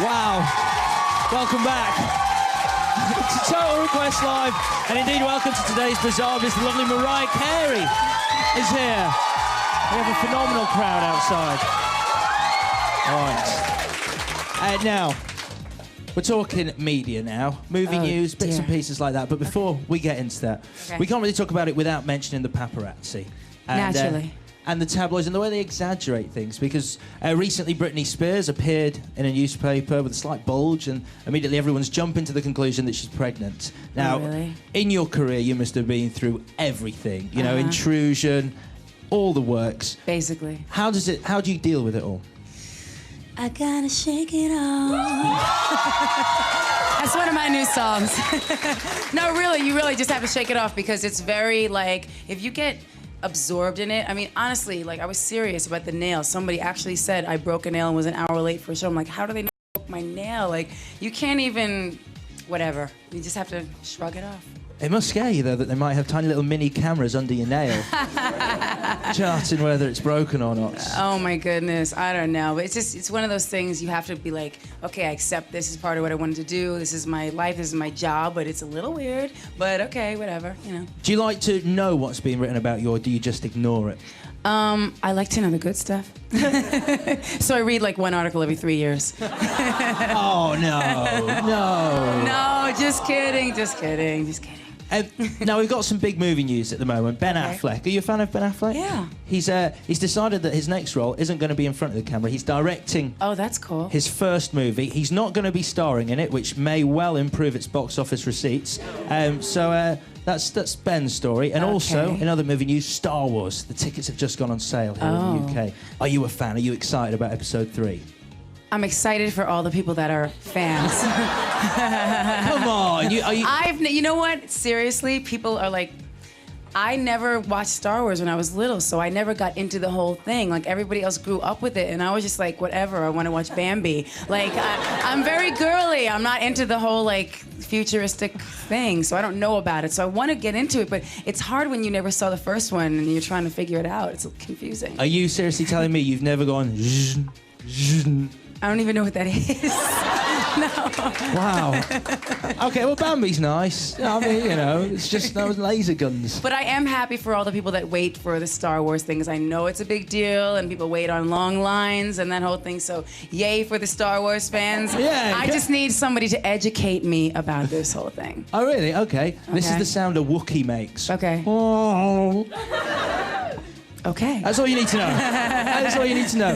Wow. Welcome back to Total Request Live. And indeed, welcome to today's Bizarre. The lovely Mariah Carey is here. We have a phenomenal crowd outside. All right. Now, we're talking media now. Movie news, bits and pieces like that. But before we get into that, we can't really talk about it without mentioning the paparazzi. And, Naturally. And the tabloids and the way they exaggerate things, because recently Britney Spears appeared in a newspaper with a slight bulge, and immediately everyone's jumping to the conclusion that she's pregnant. Now, in your career, you must have been through everything, you know, intrusion, all the works. Basically. How do you deal with it all? I gotta shake it off. That's one of my new songs. No, really, you really just have to shake it off, because it's very, like, if you get absorbed in it. I mean, honestly, like, I was serious about the nail. Somebody actually said I broke a nail and was an hour late for a show. I'm like, how do they know I broke my nail? Like, you can't even, whatever. You just have to shrug it off. It must scare you, though, that they might have tiny little mini cameras under your nail, charting whether it's broken or not. Oh, my goodness. I don't know. But it's one of those things you have to be like, okay, I accept this is part of what I wanted to do. This is my life. This is my job. But it's a little weird. But okay, whatever, you know. Do you like to know what's being written about you, or do you just ignore it? I like to know the good stuff. So I read like one article every 3 years. Oh, no. No, just kidding. Now, we've got some big movie news at the moment. Ben Affleck. Are you a fan of Ben Affleck? Yeah. He's decided that his next role isn't going to be in front of the camera. He's directing that's cool. his first movie. He's not going to be starring in it, which may well improve its box office receipts. That's Ben's story. And also, in other movie news, Star Wars. The tickets have just gone on sale here in the UK. Are you a fan? Are you excited about Episode 3? I'm excited for all the people that are fans. Come on. You know what? Seriously, people are like, I never watched Star Wars when I was little, so I never got into the whole thing. Like, everybody else grew up with it, and I was just like, whatever, I want to watch Bambi. Like, I'm very girly. I'm not into the whole, like, futuristic thing, so I don't know about it. So I want to get into it, but it's hard when you never saw the first one and you're trying to figure it out. It's confusing. Are you seriously telling me you've never gone zhn, zhn? I don't even know what that is. No. Wow. Okay, well, Bambi's nice. I mean, you know, it's just those laser guns. But I am happy for all the people that wait for the Star Wars thing, because I know it's a big deal, and people wait on long lines and that whole thing. So, yay for the Star Wars fans. Yeah. I just need somebody to educate me about this whole thing. Oh, really? Okay. This is the sound a Wookiee makes. Okay. Oh. Okay. That's all you need to know. That's all you need to know.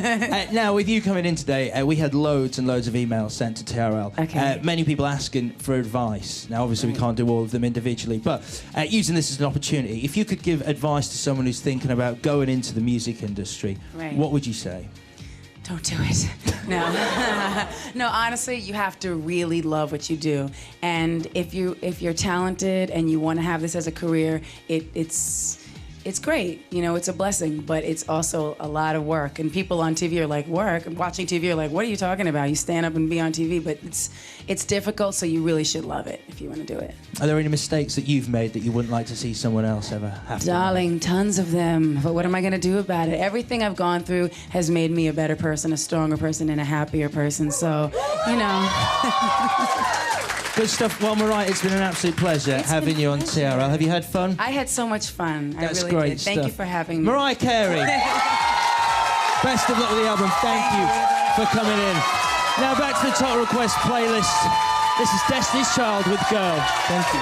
Now, with you coming in today, we had loads and loads of emails sent to TRL. Okay. Many people asking for advice. Now, obviously, we can't do all of them individually, but using this as an opportunity, if you could give advice to someone who's thinking about going into the music industry, what would you say? Don't do it. No. No, honestly, you have to really love what you do. And if you're talented and you want to have this as a career, it's great, you know, it's a blessing, but it's also a lot of work. And people on TV are like, work? And watching TV are like, what are you talking about? You stand up and be on TV, but it's difficult, so you really should love it if you want to do it. Are there any mistakes that you've made that you wouldn't like to see someone else ever have to make? Darling, tons of them, but what am I going to do about it? Everything I've gone through has made me a better person, a stronger person, and a happier person, so, you know. Good stuff. Well, Mariah, it's been an absolute pleasure having you on TRL. Have you had fun? I had so much fun. That's I really great did. stuff. Thank you for having me. Mariah Carey. Best of luck with the album. Thank you for coming in. Now back to the Total Request playlist. This is Destiny's Child with Girl. Thank you.